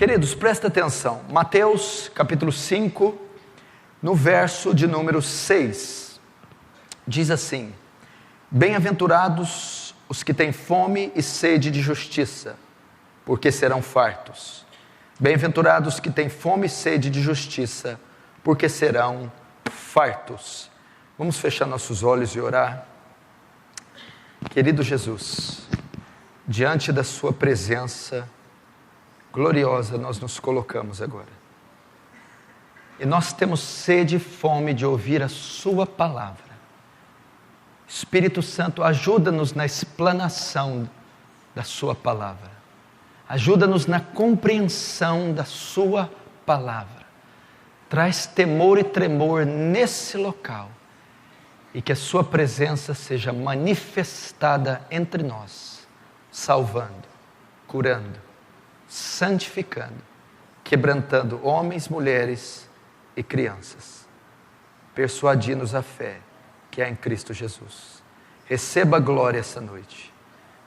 Queridos, presta atenção. Mateus capítulo 5, no verso de número 6, diz assim: Bem-aventurados os que têm fome e sede de justiça, porque serão fartos. Bem-aventurados os que têm fome e sede de justiça, porque serão fartos. Vamos fechar nossos olhos e orar. Querido Jesus, diante da sua presença gloriosa nós nos colocamos agora. E nós temos sede e fome de ouvir a sua palavra. Espírito Santo, ajuda-nos na explanação da sua palavra. Ajuda-nos na compreensão da sua palavra. Traz temor e tremor nesse local. E que a sua presença seja manifestada entre nós, salvando, curando, santificando, quebrantando homens, mulheres e crianças. Persuadi-nos a fé que há em Cristo Jesus. Receba a glória essa noite.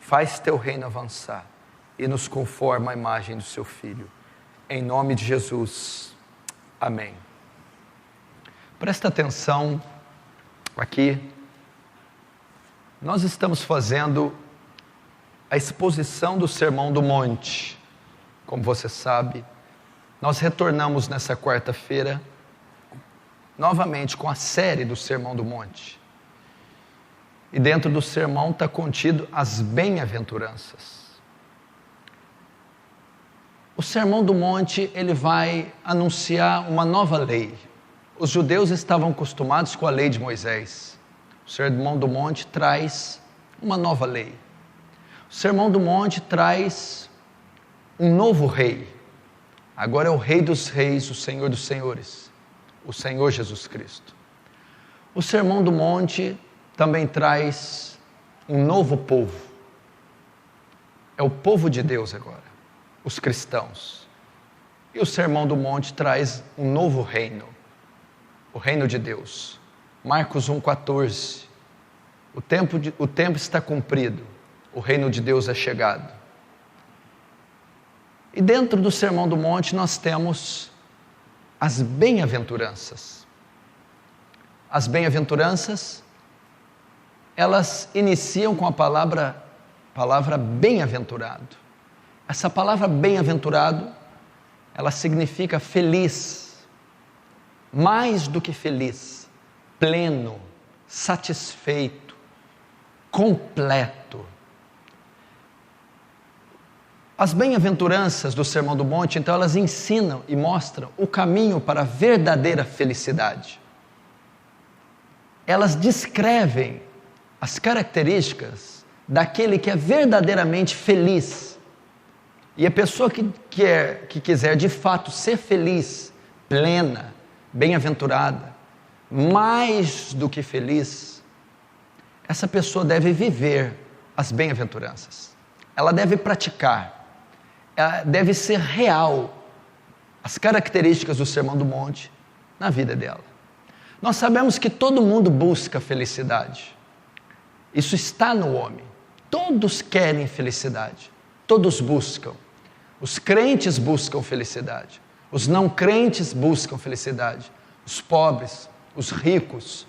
Faz teu reino avançar e nos conforma à imagem do seu Filho. Em nome de Jesus. Amém. Presta atenção aqui. Nós estamos fazendo a exposição do Sermão do Monte. Como você sabe, nós retornamos nessa quarta-feira novamente com a série do Sermão do Monte. E dentro do sermão está contido as bem-aventuranças. O Sermão do Monte, ele vai anunciar uma nova lei. Os judeus estavam acostumados com a lei de Moisés. O Sermão do Monte traz uma nova lei. O Sermão do Monte traz um novo rei. Agora é o Rei dos Reis, o Senhor dos Senhores, o Senhor Jesus Cristo. O Sermão do Monte também traz um novo povo. É o povo de Deus agora, os cristãos. E o Sermão do Monte traz um novo reino, o reino de Deus. Marcos 1,14. O tempo está cumprido, o reino de Deus é chegado. E dentro do Sermão do Monte nós temos as bem-aventuranças. As bem-aventuranças, elas iniciam com a palavra bem-aventurado. Essa palavra bem-aventurado, ela significa feliz, mais do que feliz, pleno, satisfeito, completo. As bem-aventuranças do Sermão do Monte, então, elas ensinam e mostram o caminho para a verdadeira felicidade. Elas descrevem as características daquele que é verdadeiramente feliz. E a pessoa que quiser de fato ser feliz, plena, bem-aventurada, mais do que feliz, essa pessoa deve viver as bem-aventuranças. Ela deve praticar. Ela deve ser real as características do Sermão do Monte na vida dela. Nós sabemos que todo mundo busca felicidade. Isso está no homem. Todos querem felicidade. Todos buscam. Os crentes buscam felicidade. Os não crentes buscam felicidade. Os pobres, os ricos,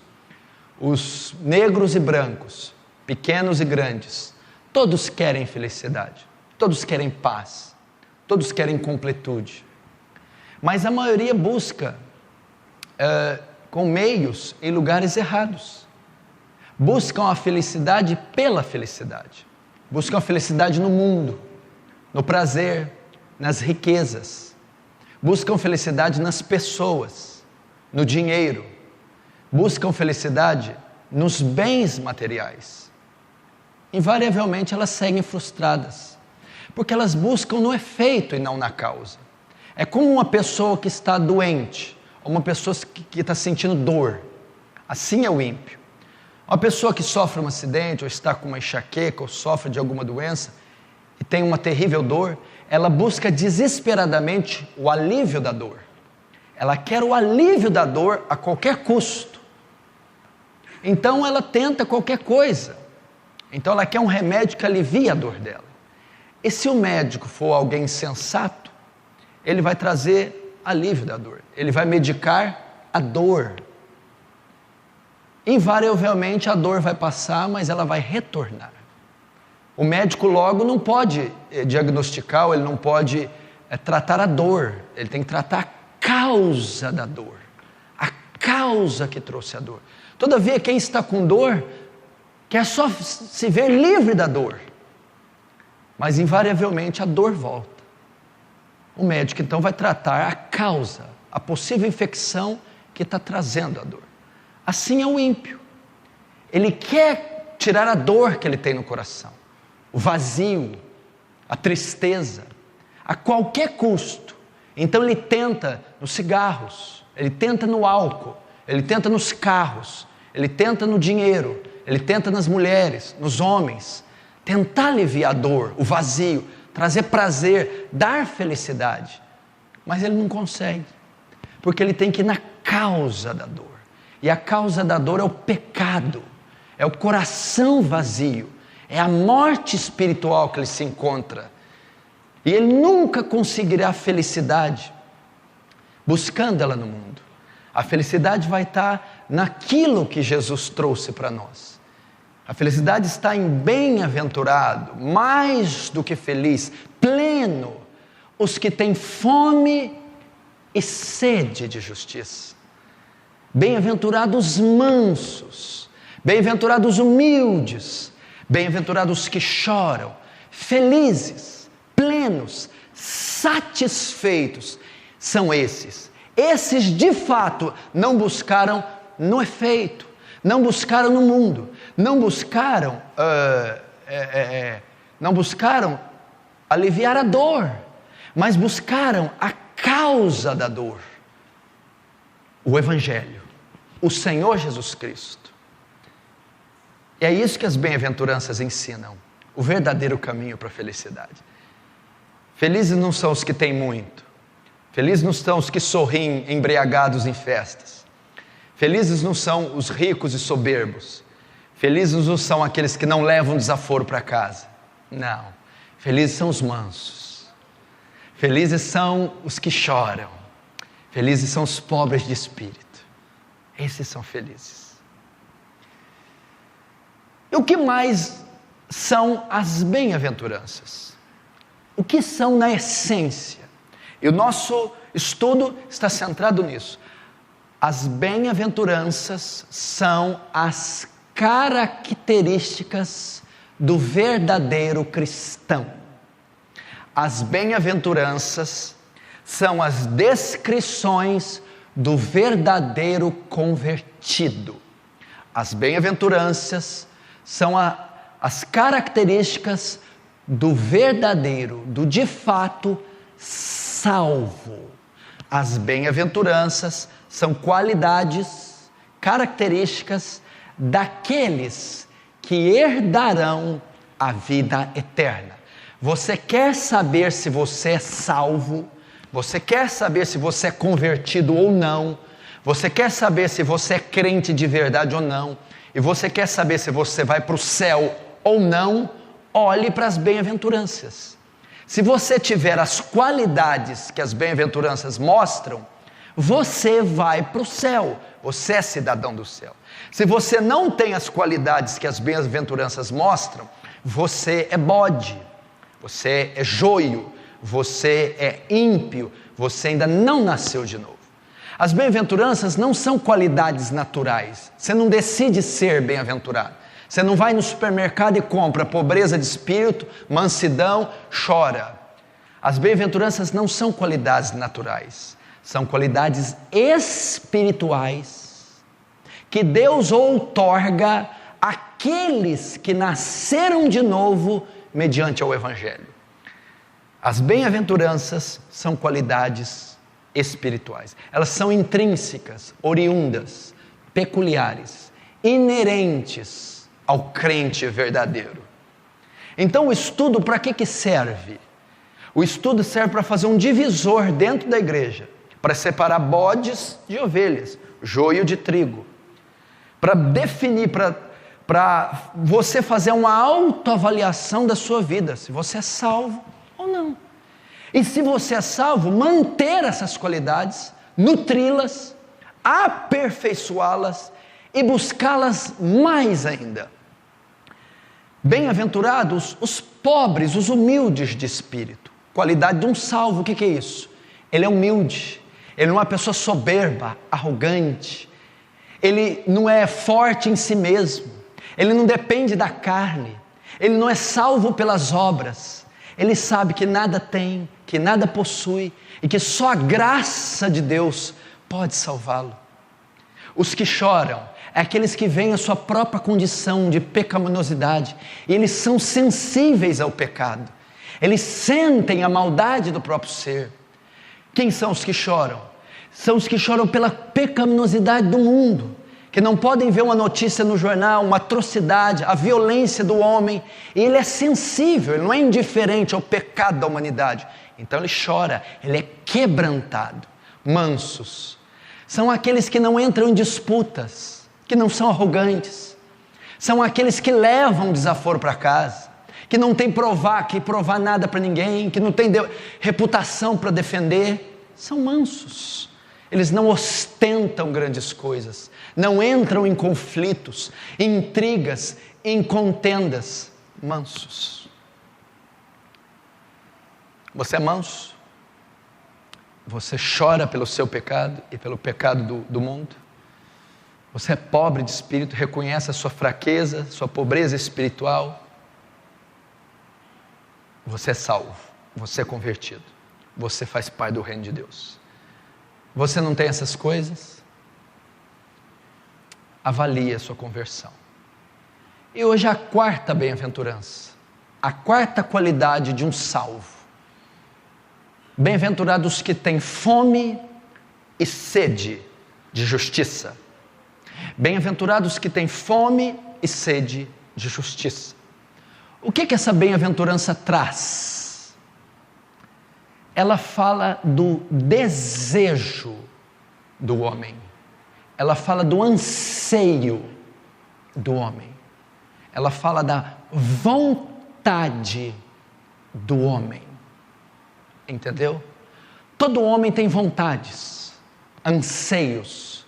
os negros e brancos, pequenos e grandes, todos querem felicidade. Todos querem paz. Todos querem completude. Mas a maioria busca com meios em lugares errados. Buscam a felicidade pela felicidade. Buscam a felicidade no mundo, no prazer, nas riquezas. Buscam felicidade nas pessoas, no dinheiro. Buscam felicidade nos bens materiais. Invariavelmente elas seguem frustradas, porque elas buscam no efeito e não na causa. É como uma pessoa que está doente, ou uma pessoa que está sentindo dor. Assim é o ímpio. Uma pessoa que sofre um acidente, ou está com uma enxaqueca, ou sofre de alguma doença, e tem uma terrível dor, ela busca desesperadamente o alívio da dor. Ela quer o alívio da dor a qualquer custo. Então ela tenta qualquer coisa. Então ela quer um remédio que alivie a dor dela. E se o médico for alguém sensato, ele vai trazer alívio da dor, ele vai medicar a dor. Invariavelmente a dor vai passar, mas ela vai retornar. O médico logo não pode diagnosticar, ou ele não pode tratar a dor, ele tem que tratar a causa da dor, a causa que trouxe a dor. Todavia, quem está com dor quer só se ver livre da dor, mas invariavelmente a dor volta. O médico então vai tratar a causa, a possível infecção que está trazendo a dor. Assim é o ímpio, ele quer tirar a dor que ele tem no coração, o vazio, a tristeza, a qualquer custo. Então ele tenta nos cigarros, ele tenta no álcool, ele tenta nos carros, ele tenta no dinheiro, ele tenta nas mulheres, nos homens, tentar aliviar a dor, o vazio, trazer prazer, dar felicidade, mas ele não consegue, porque ele tem que ir na causa da dor, e a causa da dor é o pecado, é o coração vazio, é a morte espiritual que ele se encontra, e ele nunca conseguirá a felicidade buscando ela no mundo. A felicidade vai estar naquilo que Jesus trouxe para nós. A felicidade está em bem-aventurado, mais do que feliz, pleno, os que têm fome e sede de justiça. Bem-aventurados mansos, bem-aventurados humildes, bem-aventurados que choram, felizes, plenos, satisfeitos, são esses. Esses de fato não buscaram no efeito, não buscaram no mundo, não buscaram aliviar a dor, mas buscaram a causa da dor, o Evangelho, o Senhor Jesus Cristo. E é isso que as bem-aventuranças ensinam, o verdadeiro caminho para a felicidade. Felizes não são os que têm muito, felizes não são os que sorriem embriagados em festas, felizes não são os ricos e soberbos, felizes não são aqueles que não levam desaforo para casa, não, felizes são os mansos, felizes são os que choram, felizes são os pobres de espírito, esses são felizes. E o que mais são as bem-aventuranças? O que são na essência? E o nosso estudo está centrado nisso. As bem-aventuranças são as características do verdadeiro cristão. As bem-aventuranças são as descrições do verdadeiro convertido. As bem-aventuranças são as características do verdadeiro, do de fato salvo. As bem-aventuranças são qualidades, características daqueles que herdarão a vida eterna. Você quer saber se você é salvo? Você quer saber se você é convertido ou não? Você quer saber se você é crente de verdade ou não? E você quer saber se você vai para o céu ou não? Olhe para as bem-aventuranças. Se você tiver as qualidades que as bem-aventuranças mostram, você vai para o céu, você é cidadão do céu. Se você não tem as qualidades que as bem-aventuranças mostram, você é bode, você é joio, você é ímpio, você ainda não nasceu de novo. As bem-aventuranças não são qualidades naturais, você não decide ser bem-aventurado. Você não vai no supermercado e compra pobreza de espírito, mansidão, chora. As bem-aventuranças não são qualidades naturais, são qualidades espirituais que Deus outorga àqueles que nasceram de novo mediante o Evangelho. As bem-aventuranças são qualidades espirituais. Elas são intrínsecas, oriundas, peculiares, inerentes ao crente verdadeiro. Então o estudo para que serve? O estudo serve para fazer um divisor dentro da igreja, para separar bodes de ovelhas, joio de trigo, para definir, para você fazer uma autoavaliação da sua vida, se você é salvo ou não. E se você é salvo, manter essas qualidades, nutri-las, aperfeiçoá-las e buscá-las mais ainda. Bem-aventurados os pobres, os humildes de espírito. Qualidade de um salvo, o que é isso? Ele é humilde, ele não é uma pessoa soberba, arrogante, ele não é forte em si mesmo, ele não depende da carne, ele não é salvo pelas obras, ele sabe que nada tem, que nada possui e que só a graça de Deus pode salvá-lo. Os que choram é aqueles que veem a sua própria condição de pecaminosidade e eles são sensíveis ao pecado, eles sentem a maldade do próprio ser. Quem são os que choram? São os que choram pela pecaminosidade do mundo, que não podem ver uma notícia no jornal, uma atrocidade, a violência do homem, e ele é sensível, ele não é indiferente ao pecado da humanidade, então ele chora, ele é quebrantado. Mansos são aqueles que não entram em disputas, que não são arrogantes, são aqueles que levam desaforo para casa, que não tem que provar nada para ninguém, que não tem reputação para defender, são mansos. Eles não ostentam grandes coisas, não entram em conflitos, em intrigas, em contendas. Mansos. Você é manso? Você chora pelo seu pecado e pelo pecado do mundo? Você é pobre de espírito, reconhece a sua fraqueza, sua pobreza espiritual? Você é salvo, você é convertido, você faz parte do reino de Deus. Você não tem essas coisas? Avalie a sua conversão. E hoje a quarta bem-aventurança, a quarta qualidade de um salvo. Bem-aventurados que têm fome e sede de justiça. Bem-aventurados que têm fome e sede de justiça. O que essa bem-aventurança traz? Ela fala do desejo do homem, ela fala do anseio do homem, ela fala da vontade do homem, entendeu? Todo homem tem vontades, anseios,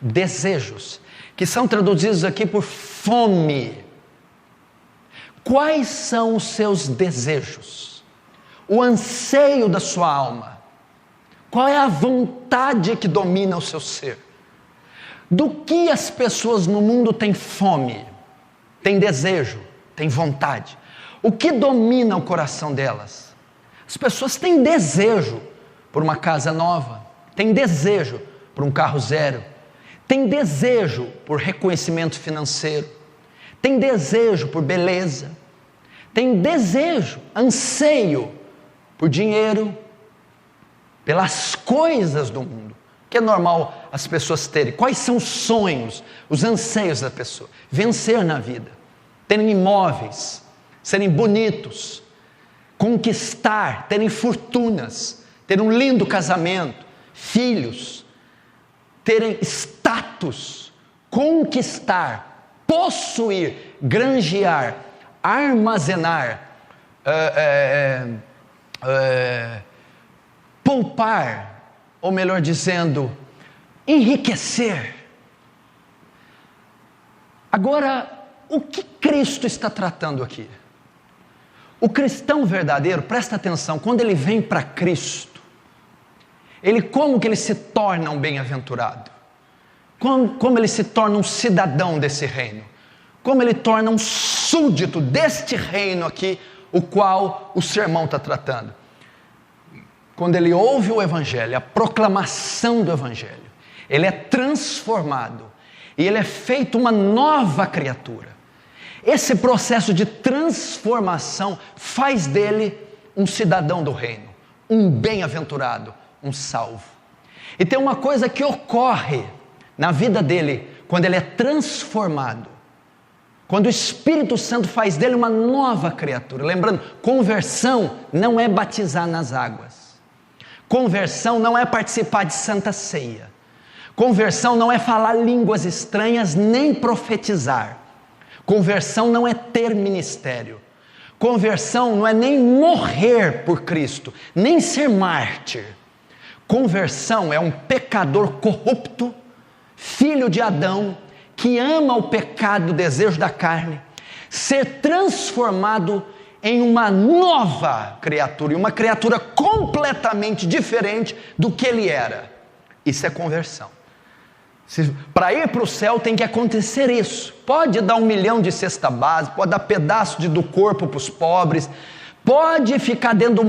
desejos, que são traduzidos aqui por fome. Quais são os seus desejos? O anseio da sua alma? Qual é a vontade que domina o seu ser? Do que as pessoas no mundo têm fome, têm desejo, têm vontade? O que domina o coração delas? As pessoas têm desejo por uma casa nova, têm desejo por um carro zero, têm desejo por reconhecimento financeiro, têm desejo por beleza, têm desejo, anseio por dinheiro, pelas coisas do mundo, que é normal as pessoas terem. Quais são os sonhos, os anseios da pessoa? Vencer na vida, terem imóveis, serem bonitos, conquistar, terem fortunas, ter um lindo casamento, filhos, terem status, conquistar, possuir, granjear, armazenar, poupar, ou melhor dizendo, enriquecer. Agora, o que Cristo está tratando aqui? O cristão verdadeiro, presta atenção, quando ele vem para Cristo, como que ele se torna um bem-aventurado? Como ele se torna um cidadão desse reino? Como ele torna um súdito deste reino aqui, o qual o sermão está tratando? Quando ele ouve o Evangelho, a proclamação do Evangelho, ele é transformado e ele é feito uma nova criatura. Esse processo de transformação faz dele um cidadão do reino, um bem-aventurado, um salvo. E tem uma coisa que ocorre na vida dele quando ele é transformado, quando o Espírito Santo faz dele uma nova criatura. Lembrando, conversão não é batizar nas águas. Conversão não é participar de Santa Ceia. Conversão não é falar línguas estranhas nem profetizar. Conversão não é ter ministério. Conversão não é nem morrer por Cristo, nem ser mártir. Conversão é um pecador corrupto, filho de Adão, que ama o pecado, o desejo da carne, ser transformado em uma nova criatura, e uma criatura completamente diferente do que ele era. Isso é conversão. Para ir para o céu tem que acontecer isso. Pode dar 1 milhão de cesta básica, pode dar pedaço do corpo para os pobres, pode ficar dentro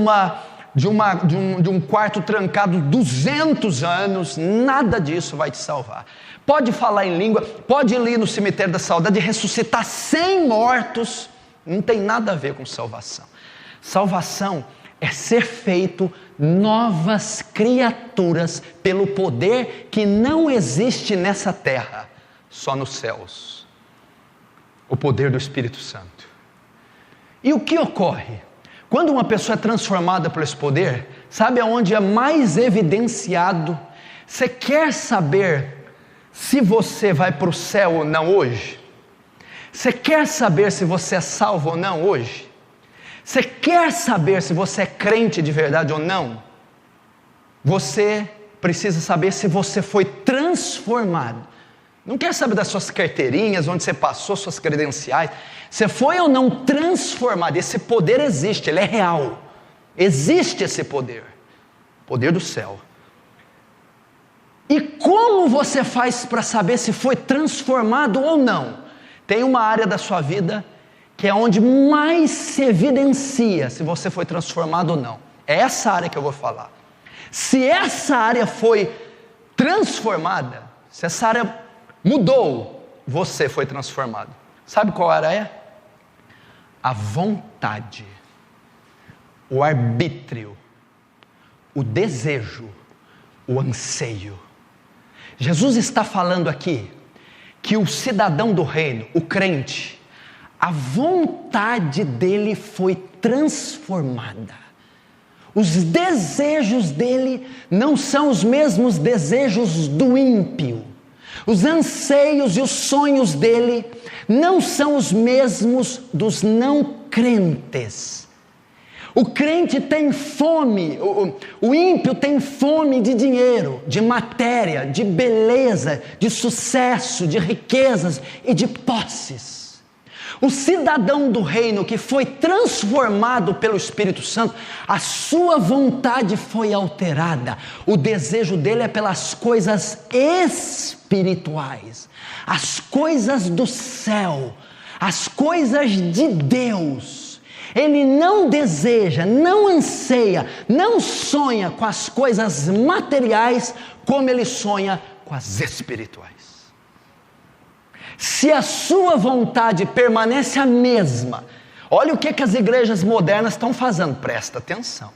de um quarto trancado 200 anos, nada disso vai te salvar. Pode falar em língua, pode ir no cemitério da saudade e ressuscitar 100 mortos, não tem nada a ver com salvação. Salvação é ser feito novas criaturas pelo poder que não existe nessa terra, só nos céus. O poder do Espírito Santo. E o que ocorre? Quando uma pessoa é transformada por esse poder, sabe aonde é mais evidenciado? Você quer saber se você vai para o céu ou não hoje? Você quer saber se você é salvo ou não hoje? Você quer saber se você é crente de verdade ou não? Você precisa saber se você foi transformado. Não quer saber das suas carteirinhas, onde você passou, suas credenciais. Você foi ou não transformado? Esse poder existe, ele é real. Existe esse poder. Poder do céu. E como você faz para saber se foi transformado ou não? Tem uma área da sua vida que é onde mais se evidencia se você foi transformado ou não. É essa área que eu vou falar. Se essa área foi transformada, se essa área mudou, você foi transformado. Sabe qual área é? A vontade, o arbítrio, o desejo, o anseio. Jesus está falando aqui que o cidadão do reino, o crente, a vontade dele foi transformada. Os desejos dele não são os mesmos desejos do ímpio. Os anseios e os sonhos dele não são os mesmos dos não crentes. O crente tem fome, o ímpio tem fome de dinheiro, de matéria, de beleza, de sucesso, de riquezas e de posses. O cidadão do reino que foi transformado pelo Espírito Santo, a sua vontade foi alterada. O desejo dele é pelas coisas espirituais, as coisas do céu, as coisas de Deus. Ele não deseja, não anseia, não sonha com as coisas materiais como ele sonha com as espirituais. Se a sua vontade permanece a mesma, olha o que as igrejas modernas estão fazendo, presta atenção.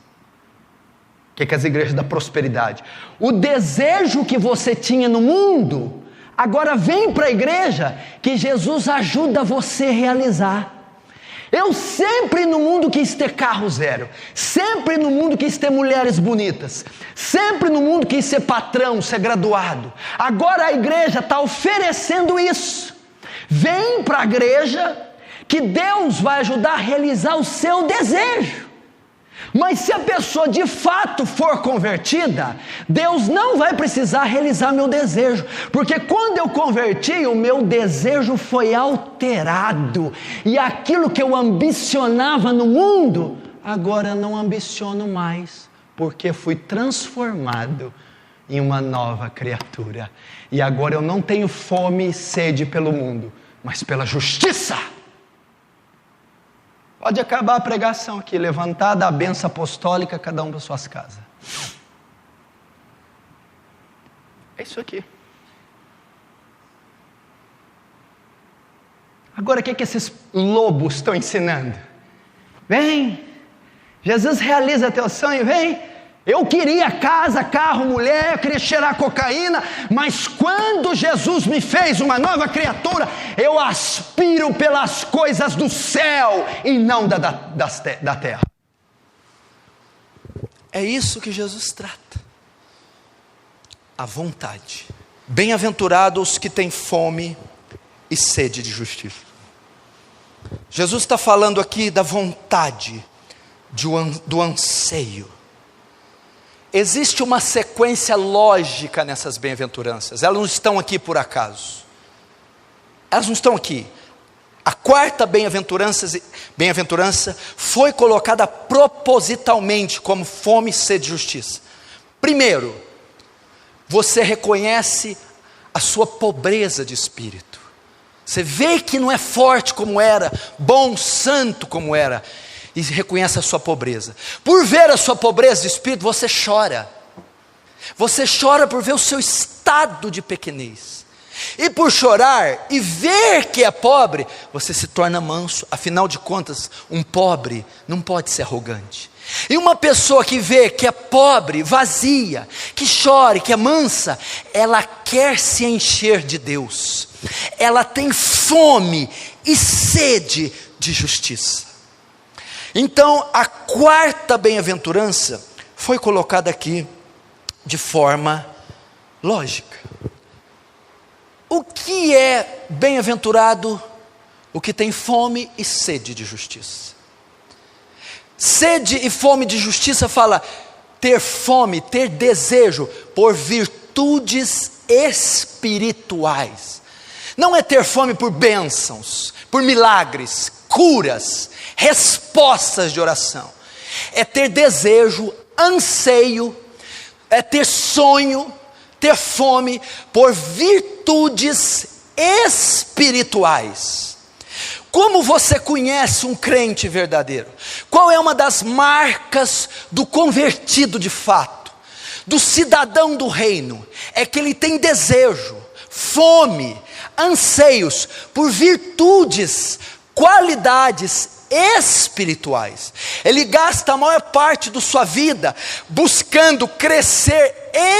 O que as igrejas da prosperidade? O desejo que você tinha no mundo, agora vem para a igreja que Jesus ajuda você a realizar. Eu sempre no mundo quis ter carro zero, sempre no mundo quis ter mulheres bonitas, sempre no mundo quis ser patrão, ser graduado. Agora a igreja está oferecendo isso. Vem para a igreja que Deus vai ajudar a realizar o seu desejo. Mas se a pessoa de fato for convertida, Deus não vai precisar realizar meu desejo, porque quando eu converti, o meu desejo foi alterado, e aquilo que eu ambicionava no mundo, agora não ambiciono mais, porque fui transformado em uma nova criatura, e agora eu não tenho fome e sede pelo mundo, mas pela justiça. Pode acabar a pregação aqui, levantada a bênção apostólica, cada um para suas casas. É isso aqui. Agora o que esses lobos estão ensinando? Vem, Jesus realiza teu sonho, vem. Eu queria casa, carro, mulher, eu queria cheirar cocaína, mas quando Jesus me fez uma nova criatura, eu aspiro pelas coisas do céu e não da terra. É isso que Jesus trata. A vontade. Bem-aventurados os que têm fome e sede de justiça. Jesus está falando aqui da vontade, do anseio. Existe uma sequência lógica nessas bem-aventuranças, elas não estão aqui por acaso, elas não estão aqui. A quarta bem-aventurança foi colocada propositalmente como fome, sede e justiça. Primeiro, você reconhece a sua pobreza de espírito. Você vê que não é forte como era, bom, santo como era, e reconhece a sua pobreza. Por ver a sua pobreza de espírito, você chora. Você chora por ver o seu estado de pequenez. E por chorar e ver que é pobre, você se torna manso. Afinal de contas, um pobre não pode ser arrogante. E uma pessoa que vê que é pobre, vazia, que chora, que é mansa, ela quer se encher de Deus. Ela tem fome e sede de justiça. Então, a quarta bem-aventurança foi colocada aqui de forma lógica. O que é bem-aventurado? O que tem fome e sede de justiça. Sede e fome de justiça fala ter fome, ter desejo por virtudes espirituais. Não é ter fome por bênçãos, por milagres, curas, respostas de oração. É ter desejo, anseio, é ter sonho, ter fome por virtudes espirituais. Como você conhece um crente verdadeiro? Qual é uma das marcas do convertido de fato? Do cidadão do reino? É que ele tem desejo, fome, anseios por virtudes, qualidades espirituais. Ele gasta a maior parte da sua vida buscando crescer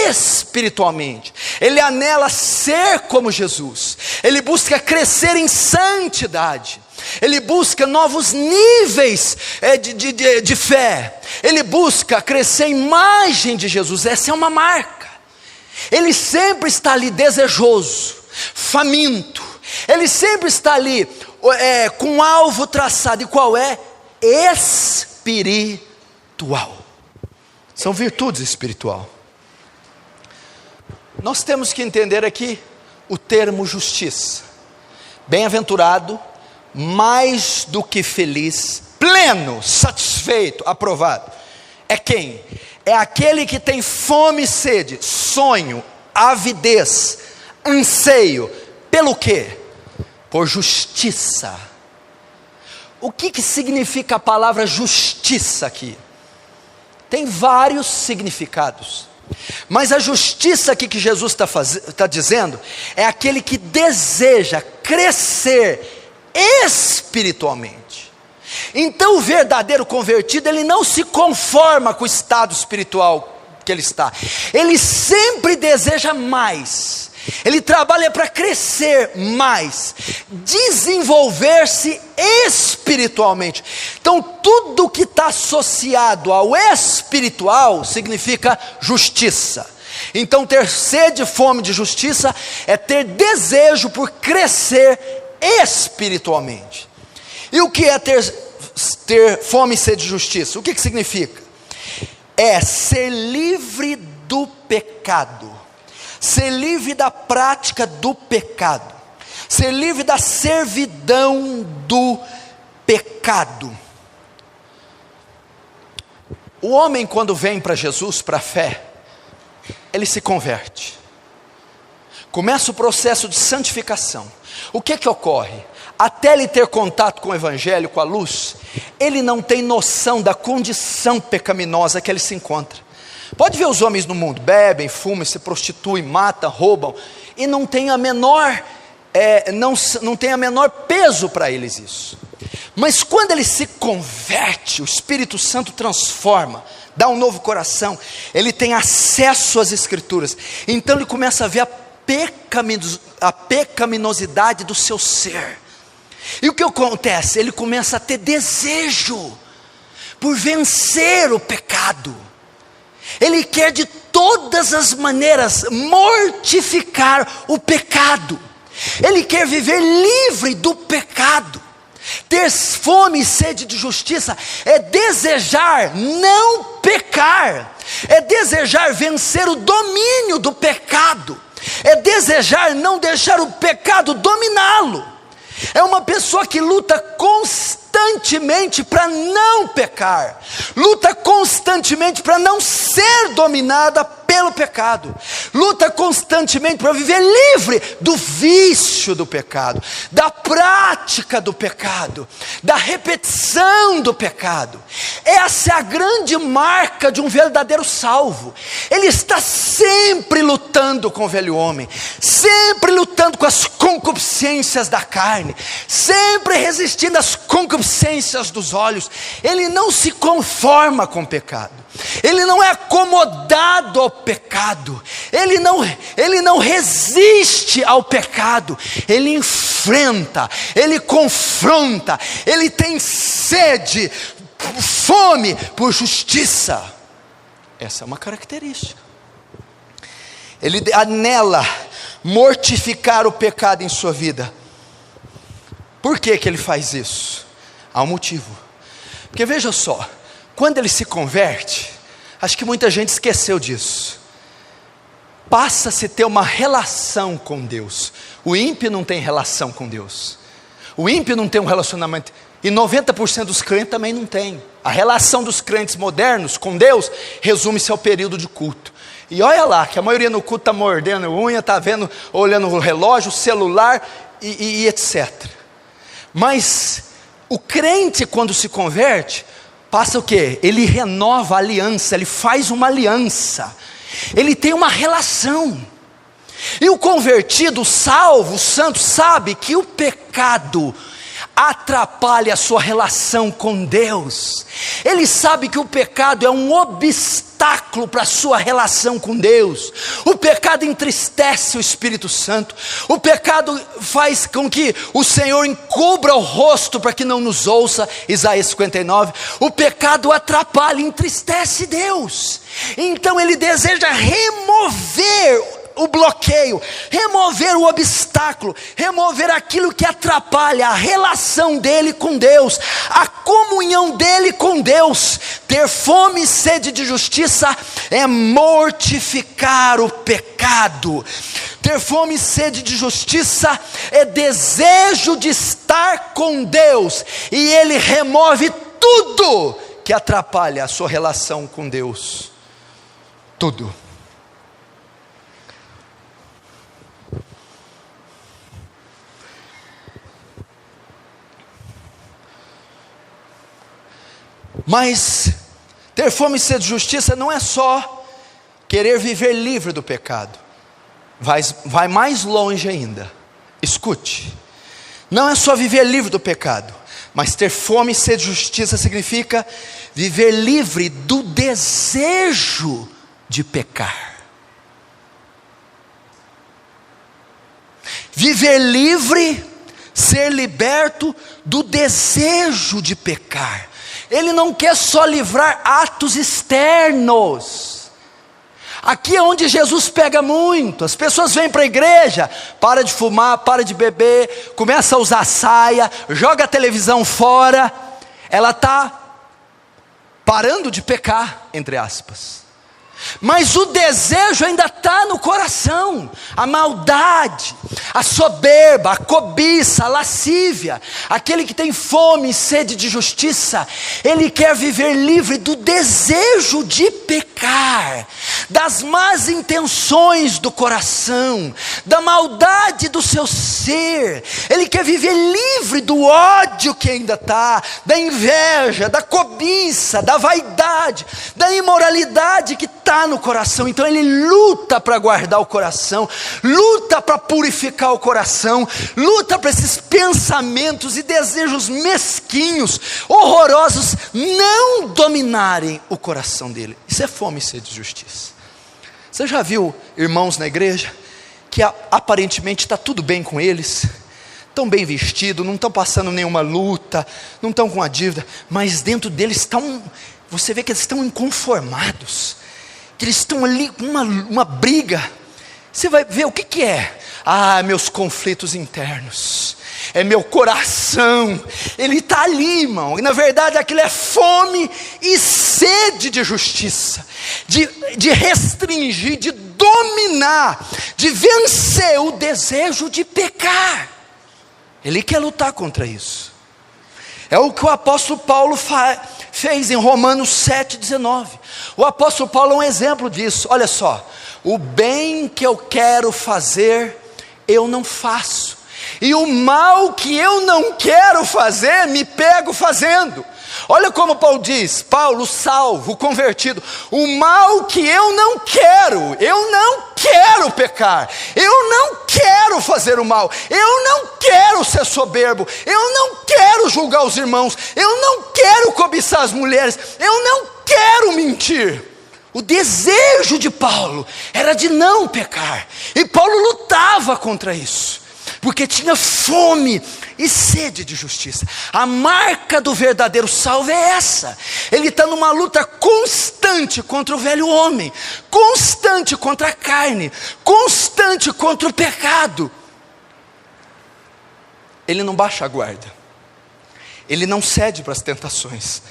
espiritualmente. Ele anela ser como Jesus. Ele busca crescer em santidade. Ele busca novos níveis de fé. Ele busca crescer em imagem de Jesus. Essa é uma marca. Ele sempre está ali desejoso, faminto. Ele sempre está ali com um alvo traçado. E qual é? Espiritual. São virtudes espirituais. Nós temos que entender aqui o termo justiça. Bem-aventurado, mais do que feliz, pleno, satisfeito, aprovado. É quem? É aquele que tem fome e sede, sonho, avidez, anseio. Pelo quê? Por justiça. O que significa a palavra justiça aqui? Tem vários significados. Mas a justiça aqui que Jesus está dizendo, é aquele que deseja crescer espiritualmente. Então o verdadeiro convertido, ele não se conforma com o estado espiritual que ele está. Ele sempre deseja mais. Ele trabalha para crescer mais, desenvolver-se espiritualmente. Então tudo que está associado ao espiritual significa justiça. Então ter sede e fome de justiça é ter desejo por crescer espiritualmente. E o que é ter fome e sede de justiça? O que significa? É ser livre do pecado. Ser livre da prática do pecado, ser livre da servidão do pecado. O homem, quando vem para Jesus, para a fé, ele se converte, começa o processo de santificação. O que ocorre? Até ele ter contato com o evangelho, com a luz, ele não tem noção da condição pecaminosa que ele se encontra. Pode ver os homens no mundo, bebem, fumam, se prostituem, matam, roubam, e não tem a menor, não tem a menor peso para eles isso. Mas quando ele se converte, o Espírito Santo transforma, dá um novo coração, ele tem acesso às Escrituras, então ele começa a ver a pecaminosidade do seu ser. E o que acontece? Ele começa a ter desejo por vencer o pecado. Ele quer de todas as maneiras mortificar o pecado. Ele quer viver livre do pecado. Ter fome e sede de justiça é desejar não pecar, é desejar vencer o domínio do pecado, é desejar não deixar o pecado dominá-lo. É uma pessoa que luta constantemente para não pecar, luta constantemente para não ser dominada pelo pecado, luta constantemente para viver livre do vício do pecado, da prática do pecado, da repetição do pecado. Essa é a grande marca de um verdadeiro salvo. Ele está sempre lutando com o velho homem, sempre lutando com as concupiscências da carne, sempre resistindo às concupiscências dos olhos. Ele não se conforma com o pecado, ele não é acomodado ao pecado, ele não resiste ao pecado, ele enfrenta, ele confronta, ele tem sede, fome por justiça. Essa é uma característica. Ele anela mortificar o pecado em sua vida. Por que ele faz isso? Há um motivo. Porque veja só, quando ele se converte, acho que muita gente esqueceu disso, passa-se a ter uma relação com Deus. O ímpio não tem relação com Deus, o ímpio não tem um relacionamento, e 90% dos crentes também não tem. A relação dos crentes modernos com Deus resume-se ao período de culto. E olha lá, que a maioria no culto está mordendo unha, está vendo, olhando o relógio, o celular e etc. Mas o crente, quando se converte, passa o quê? Ele renova a aliança, ele faz uma aliança, ele tem uma relação. E o convertido, o salvo, o santo, sabe que o pecado atrapalha a sua relação com Deus. Ele sabe que o pecado é um obstáculo para a sua relação com Deus. O pecado entristece o Espírito Santo. O pecado faz com que o Senhor encubra o rosto para que não nos ouça, Isaías 59. O pecado atrapalha, entristece Deus. Então ele deseja remover o bloqueio, remover o obstáculo, remover aquilo que atrapalha a relação dele com Deus, a comunhão dele com Deus. Ter fome e sede de justiça é mortificar o pecado. Ter fome e sede de justiça é desejo de estar com Deus, e ele remove tudo que atrapalha a sua relação com Deus. Tudo. Mas ter fome e sede de justiça não é só querer viver livre do pecado. Vai mais longe ainda. Escute. Não é só viver livre do pecado, mas ter fome e sede de justiça significa viver livre do desejo de pecar. Viver livre, ser liberto do desejo de pecar. Ele não quer só livrar atos externos. Aqui é onde Jesus pega muito. As pessoas vêm para a igreja, para de fumar, para de beber, começa a usar saia, joga a televisão fora. Ela está parando de pecar, entre aspas. Mas o desejo ainda está no coração. A maldade, a soberba, a cobiça, a lascívia. Aquele que tem fome e sede de justiça, ele quer viver livre do desejo de pecar, das más intenções do coração, da maldade do seu ser. Ele quer viver livre do ódio que ainda está, da inveja, da cobiça, da vaidade, da imoralidade que está no coração. Então ele luta para guardar o coração, luta para purificar o coração, luta para esses pensamentos e desejos mesquinhos, horrorosos, não dominarem o coração dele. Isso é fome e sede de justiça. Você já viu irmãos na igreja que aparentemente está tudo bem com eles, estão bem vestidos, não estão passando nenhuma luta, não estão com a dívida, mas dentro deles estão, você vê que eles estão inconformados, que eles estão ali com uma briga. Você vai ver o que é. Meus conflitos internos. é meu coração. Ele está ali, irmão, e na verdade aquilo é fome e sede de justiça, de restringir, de dominar, de vencer o desejo de pecar. Ele quer lutar contra isso. É o que o apóstolo Paulo fez em Romanos 7,19. O apóstolo Paulo é um exemplo disso. Olha só: o bem que eu quero fazer, eu não faço, e o mal que eu não quero fazer, me pego fazendo. Olha como Paulo diz, Paulo, salvo, convertido: o mal que eu não quero pecar, eu não quero fazer o mal, eu não quero ser soberbo, eu não quero julgar os irmãos, eu não quero cobiçar as mulheres, eu não quero mentir. O desejo de Paulo era de não pecar, e Paulo lutava contra isso, porque tinha fome e sede de justiça. A marca do verdadeiro salvo é essa. Ele está numa luta constante contra o velho homem, constante contra a carne, constante contra o pecado. Ele não baixa a guarda, ele não cede para as tentações,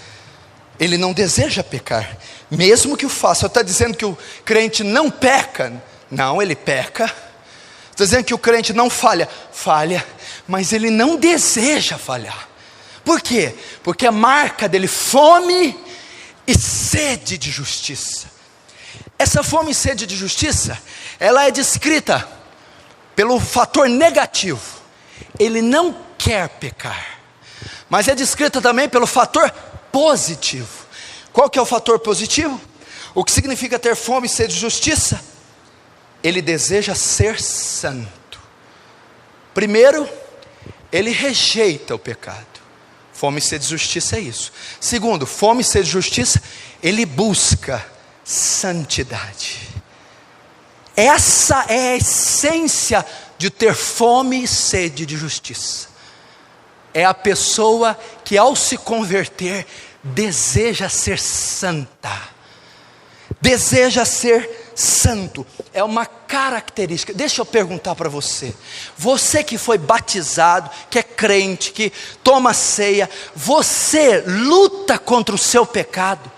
ele não deseja pecar, mesmo que o faça. Está dizendo que o crente não peca? Não, ele peca. Está dizendo que o crente não falha? Falha, mas ele não deseja falhar. Por quê? Porque a marca dele, fome e sede de justiça. Essa fome e sede de justiça, ela é descrita pelo fator negativo. Ele não quer pecar. Mas é descrita também pelo fator positivo. Qual que é o fator positivo? O que significa ter fome e sede de justiça? Ele deseja ser santo. Primeiro, ele rejeita o pecado. Fome e sede de justiça é isso. Segundo, fome e sede de justiça, ele busca santidade. Essa é a essência de ter fome e sede de justiça. É a pessoa que, ao se converter, deseja ser santa, deseja ser santo. É uma característica. Deixa eu perguntar para você: você que foi batizado, que é crente, que toma ceia, você luta contra o seu pecado?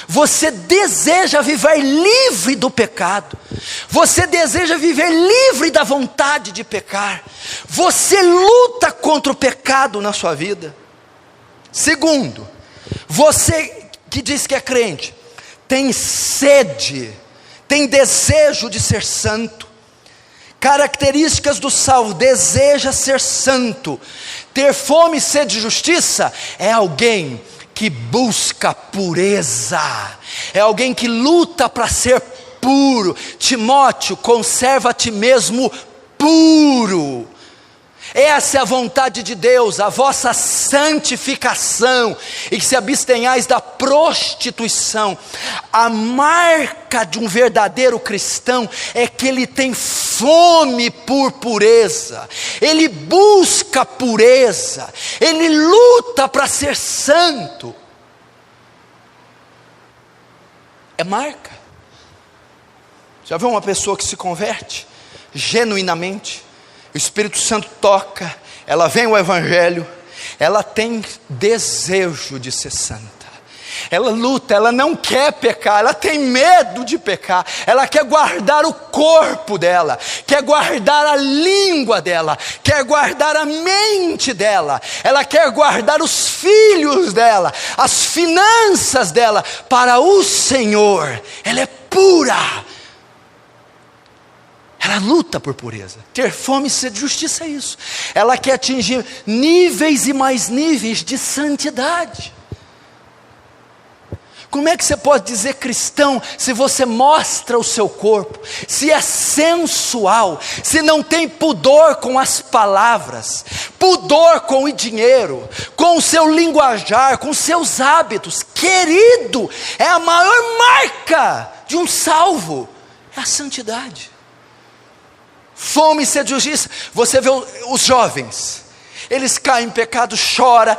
Você deseja viver livre do pecado? Você deseja viver livre da vontade de pecar? Você luta contra o pecado na sua vida? Segundo, você que diz que é crente, tem sede, tem desejo de ser santo. Características do salvo: deseja ser santo. Ter fome e sede de justiça é alguém que busca pureza, é alguém que luta para ser puro. Timóteo, conserva a ti mesmo puro. Essa é a vontade de Deus, a vossa santificação, e que se abstenhais da prostituição. A marca de um verdadeiro cristão é que ele tem fome por pureza, ele busca pureza, ele luta para ser santo. É marca. Já viu uma pessoa que se converte genuinamente? O Espírito Santo toca, ela vem ao Evangelho, ela tem desejo de ser santa, ela luta, ela não quer pecar, ela tem medo de pecar, ela quer guardar o corpo dela, quer guardar a língua dela, quer guardar a mente dela, ela quer guardar os filhos dela, as finanças dela para o Senhor. Ela é pura. Ela luta por pureza. Ter fome e sede de justiça é isso. Ela quer atingir níveis e mais níveis de santidade. Como é que você pode dizer cristão se você mostra o seu corpo, se é sensual, se não tem pudor com as palavras, pudor com o dinheiro, com o seu linguajar, com seus hábitos? Querido, é a maior marca de um salvo, é a santidade. Fome e sede de justiça. Você vê os jovens, eles caem em pecado, chora,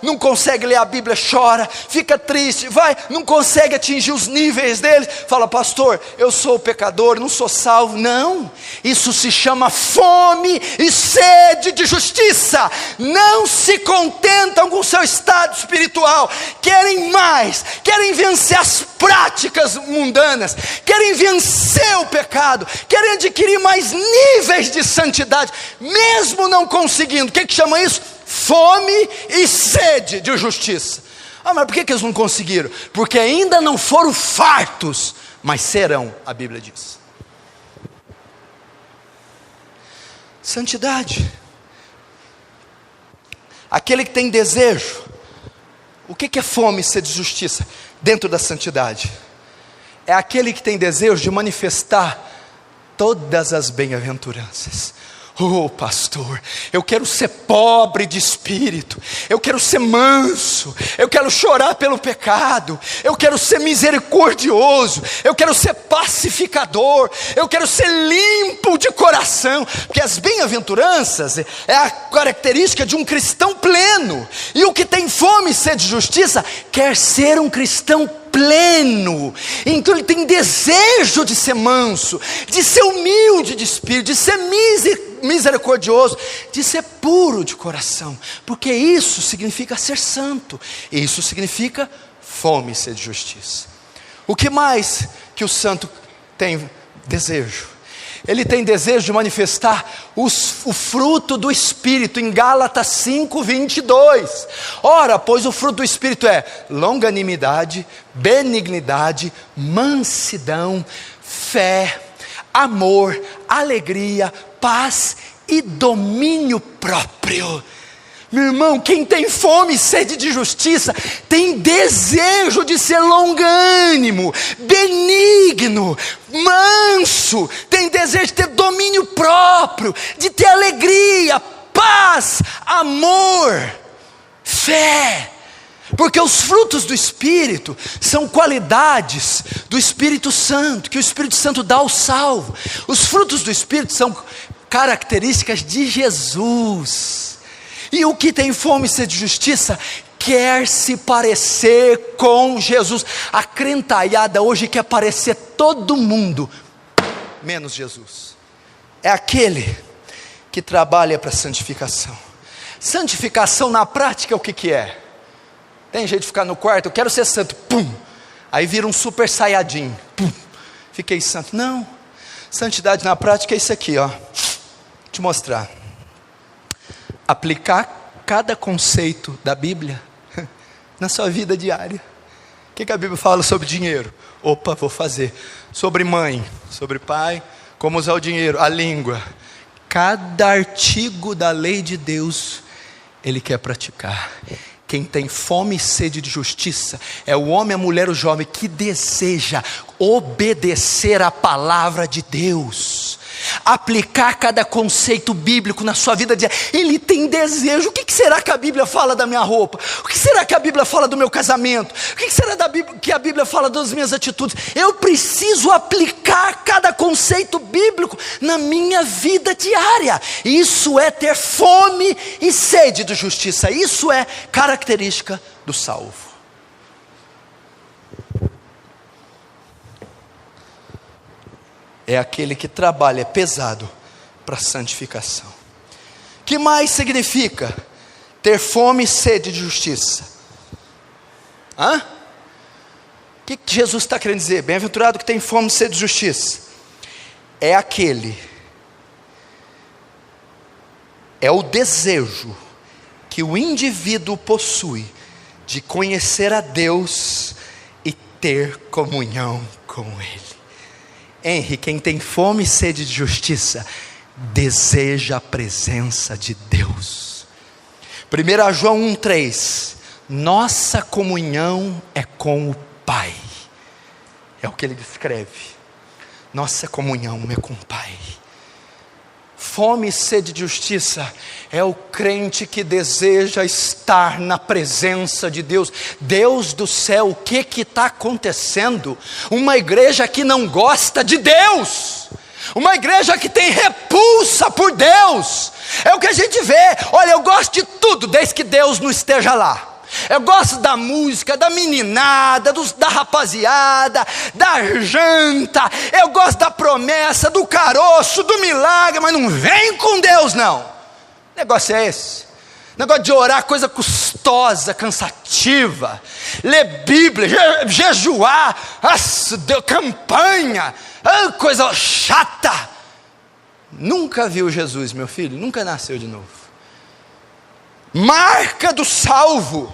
não consegue ler a Bíblia, chora, fica triste, não consegue atingir os níveis deles, fala: pastor, eu sou pecador, não sou salvo. Não, isso se chama fome e sede de justiça. Não se contentam com o seu estado espiritual, querem mais, querem vencer as práticas mundanas, querem vencer o pecado, querem adquirir mais níveis de santidade, mesmo não conseguindo. O que chama isso? Fome e sede de justiça. Mas por que eles não conseguiram? Porque ainda não foram fartos, mas serão, a Bíblia diz. Santidade. Aquele que tem desejo. O que é fome e sede de justiça dentro da santidade? É aquele que tem desejo de manifestar todas as bem-aventuranças. Oh, pastor, eu quero ser pobre de espírito, eu quero ser manso, eu quero chorar pelo pecado, eu quero ser misericordioso, eu quero ser pacificador, eu quero ser limpo de coração, porque as bem-aventuranças é a característica de um cristão pleno, e o que tem fome e sede de justiça quer ser um cristão pleno. Então ele tem desejo de ser manso, de ser humilde de espírito, de ser misericordioso, de ser puro de coração, porque isso significa ser santo, e isso significa fome e sede de justiça. O que mais que o santo tem desejo? Ele tem desejo de manifestar o fruto do Espírito, em Gálatas 5:22. Ora, pois o fruto do Espírito é longanimidade, benignidade, mansidão, fé, amor, alegria, paz e domínio próprio. Meu irmão, quem tem fome e sede de justiça, tem desejo de ser longânimo, benigno, manso, tem desejo de ter domínio próprio, de ter alegria, paz, amor, fé. Porque os frutos do Espírito são qualidades do Espírito Santo, que o Espírito Santo dá ao salvo. Os frutos do Espírito são características de Jesus. E o que tem fome e sede de justiça quer se parecer com Jesus. A crentalhada hoje quer parecer todo mundo, menos Jesus. É aquele que trabalha para santificação. Santificação na prática é o que é? Tem jeito de ficar no quarto, eu quero ser santo, pum, aí vira um super saiyajin, pum, fiquei santo. Não, santidade na prática é isso aqui, ó. Vou te mostrar. Aplicar cada conceito da Bíblia na sua vida diária. O que a Bíblia fala sobre dinheiro? Opa, vou fazer. Sobre mãe, sobre pai, como usar o dinheiro, a língua. Cada artigo da lei de Deus, Ele quer praticar. Quem tem fome e sede de justiça é o homem, a mulher, o jovem que deseja obedecer a palavra de Deus, aplicar cada conceito bíblico na sua vida. Ele tem desejo. O que será que a Bíblia fala da minha roupa? O que será que a Bíblia fala do meu casamento? O que será que a Bíblia fala das minhas atitudes? Eu preciso aplicar cada conceito bíblico na minha vida diária. Isso é ter fome e sede de justiça. Isso é característica do salvo. É aquele que trabalha pesado para a santificação. Que mais significa ter fome e sede de justiça? O que Jesus está querendo dizer? Bem-aventurado que tem fome e sede de justiça. É aquele, é o desejo que o indivíduo possui de conhecer a Deus e ter comunhão com Ele. Henry, quem tem fome e sede de justiça, deseja a presença de Deus. 1 João 1,3, nossa comunhão é com o Pai. É o que ele descreve. Nossa comunhão é com o Pai. Fome e sede de justiça é o crente que deseja estar na presença de Deus. Deus do céu, o que está acontecendo? Uma igreja que não gosta de Deus, uma igreja que tem repulsa por Deus. É o que a gente vê. Olha, eu gosto de tudo, desde que Deus não esteja lá. Eu gosto da música, da meninada, da rapaziada, da janta. Eu gosto da promessa, do caroço, do milagre, mas não vem com Deus não. O negócio é esse. Negócio de orar, coisa custosa, cansativa. Ler Bíblia, jejuar, campanha, coisa chata. Nunca viu Jesus, meu filho, nunca nasceu de novo. Marca do salvo,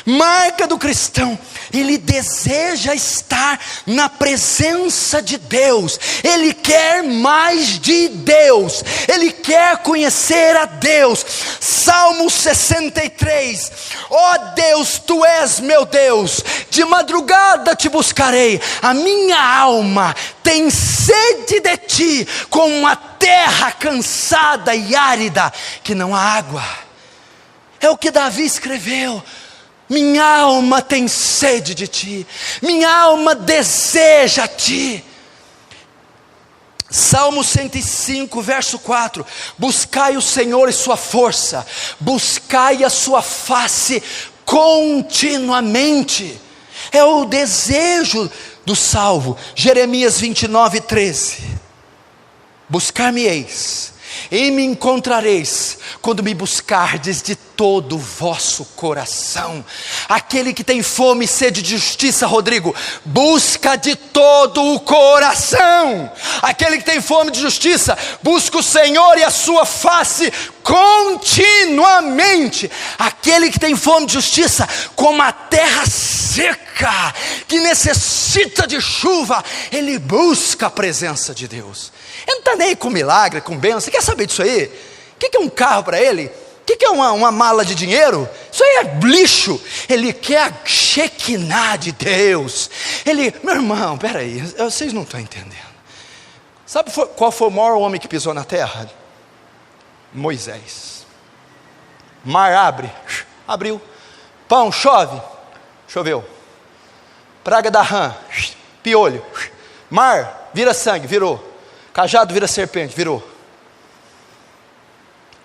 marca do cristão, ele deseja estar na presença de Deus, ele quer mais de Deus, ele quer conhecer a Deus. Salmo 63, ó Deus, tu és meu Deus, de madrugada te buscarei, a minha alma tem sede de ti, como uma terra cansada e árida, que não há água. É o que Davi escreveu. Minha alma tem sede de ti, minha alma deseja ti. Salmo 105, verso 4: buscai o Senhor e sua força, buscai a sua face continuamente. É o desejo do salvo. Jeremias 29, 13: buscar-me-eis e me encontrareis, quando me buscardes de todo o vosso coração. Aquele que tem fome e sede de justiça, Rodrigo, busca de todo o coração. Aquele que tem fome de justiça, busca o Senhor e a sua face continuamente. Aquele que tem fome de justiça, como a terra seca, que necessita de chuva, ele busca a presença de Deus. Ele não está nem com milagre, com bênção. Você quer saber disso aí? O que é um carro para ele? O que é uma mala de dinheiro? Isso aí é lixo. Ele quer a Shekinah de Deus. Meu irmão, peraí, vocês não estão entendendo. Sabe qual foi o maior homem que pisou na terra? Moisés. Mar abre, abriu. Pão, chove, choveu. Praga da rã, piolho. Mar, vira sangue, virou. Cajado vira serpente, virou.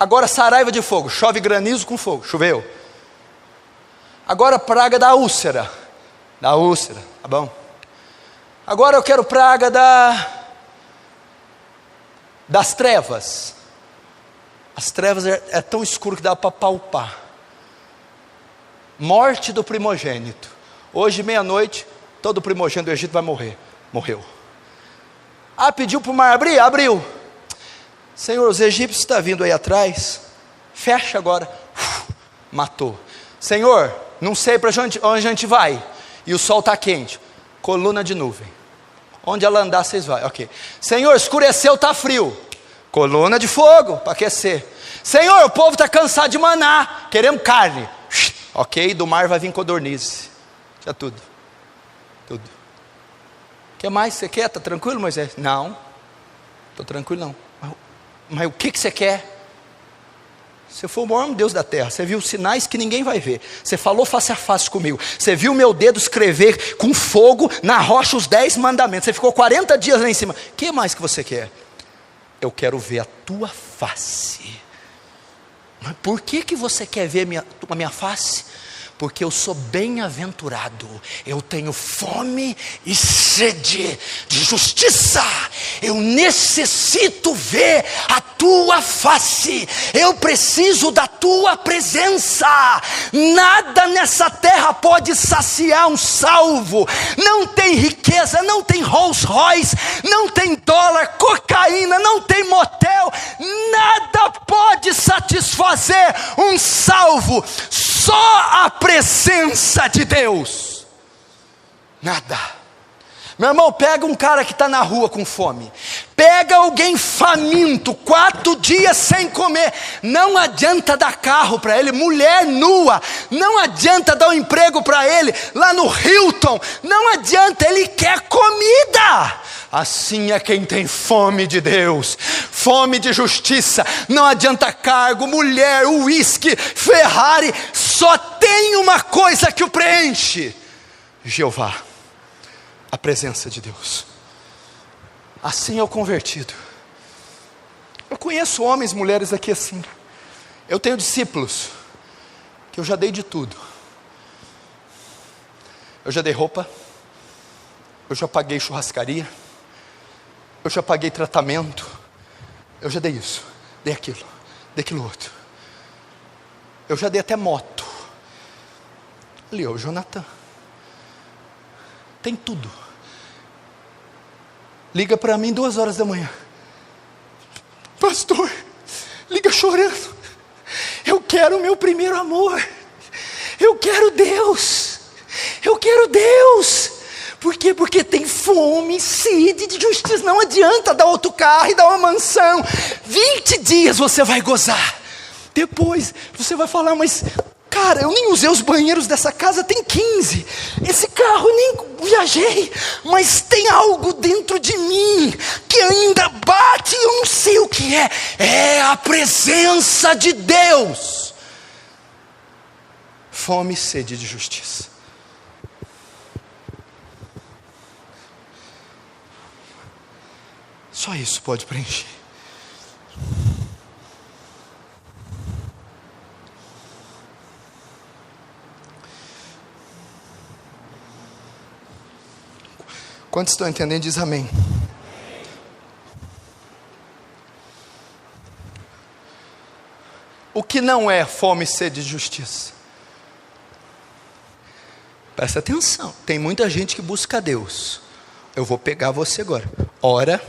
Agora saraiva de fogo, chove granizo com fogo, choveu. Agora praga da úlcera, tá bom. Agora eu quero praga das trevas. As trevas é tão escuro que dá para palpar. Morte do primogênito. Hoje, meia-noite, todo primogênito do Egito vai morrer. Morreu. Pediu para o mar abrir? Abriu. Senhor, os egípcios estão vindo aí atrás. Fecha agora. Matou. Senhor, não sei para onde a gente vai. E o sol está quente. Coluna de nuvem. Onde ela andar, vocês vão. Ok. Senhor, escureceu, está frio. Coluna de fogo para aquecer. Senhor, o povo está cansado de maná. Queremos carne. Ok, do mar vai vir codorniz. Já tudo. Tudo. O que mais você quer? Está tranquilo, Moisés? Não, estou tranquilo não. Mas o que você quer? Você foi o maior Deus da terra. Você viu sinais que ninguém vai ver. Você falou face a face comigo. Você viu meu dedo escrever com fogo na rocha os 10 mandamentos. Você ficou 40 dias lá em cima. O que mais que você quer? Eu quero ver a tua face. Mas por que você quer ver a minha face? Porque eu sou bem-aventurado, eu tenho fome e sede de justiça, eu necessito ver a tua face, eu preciso da tua presença. Nada nessa terra pode saciar um salvo. Não tem riqueza, não tem Rolls Royce, não tem dólar, cocaína, não tem motel, nada pode satisfazer um salvo. Só a presença de Deus. Nada. Meu irmão, pega um cara que está na rua com fome. Pega alguém faminto, 4 dias sem comer. Não adianta dar carro para ele. Mulher nua. Não adianta dar um emprego para ele lá no Hilton. Não adianta, ele quer comida. Assim é quem tem fome de Deus, fome de justiça. Não adianta cargo, mulher, uísque, Ferrari. Só tem uma coisa que o preenche: Jeová, a presença de Deus. Assim é o convertido. conheço homens, mulheres aqui assim. Eu tenho discípulos que eu já dei de tudo. Eu já dei roupa, eu já paguei churrascaria, eu já paguei tratamento, eu já dei isso, dei aquilo outro. Eu já dei até moto. Ali, ó, o Jonathan tem tudo. Liga para mim 2 horas da manhã. Pastor, liga chorando. Eu quero o meu primeiro amor. Eu quero Deus. Eu quero Deus. Por quê? Porque tem fome, sede de justiça. Não adianta dar outro carro e dar uma mansão. 20 dias você vai gozar. Depois você vai falar, mas cara, eu nem usei os banheiros dessa casa tem 15. Esse carro eu nem viajei. Mas tem algo dentro de mim que ainda bate e eu não sei o que é. É a presença de Deus. Fome e sede de justiça. Só isso pode preencher. Quantos estão entendendo? Diz amém. O que não é fome e sede de justiça? Presta atenção. Tem muita gente que busca Deus. Eu vou pegar você agora. Ora,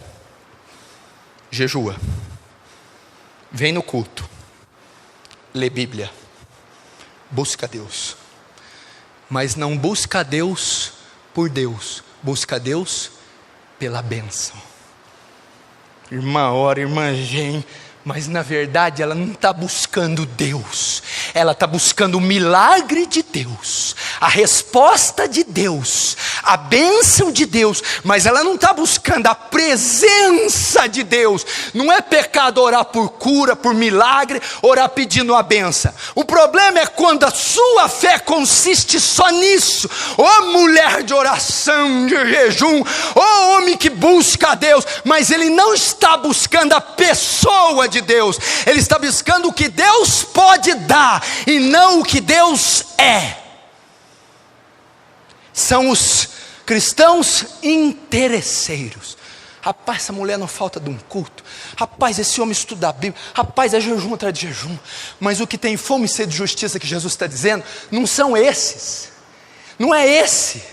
jejua, vem no culto, lê Bíblia, busca Deus, mas não busca Deus por Deus, busca Deus pela bênção. Irmã ora, irmã vem, mas na verdade ela não está buscando Deus, ela está buscando o milagre de Deus, a resposta de Deus, a bênção de Deus, mas ela não está buscando a presença de Deus. Não é pecado orar por cura, por milagre, orar pedindo a bênção. O problema é quando a sua fé consiste só nisso. Ô mulher de oração, de jejum, ô homem que busca a Deus, mas ele não está buscando a pessoa de Deus, ele está buscando o que Deus pode dar e não o que Deus é. São os cristãos interesseiros. Rapaz, essa mulher não falta de um culto. Rapaz, esse homem estuda a Bíblia. Rapaz, é jejum atrás de jejum. Mas o que tem fome e sede de justiça que Jesus está dizendo, não são esses. Não é esse.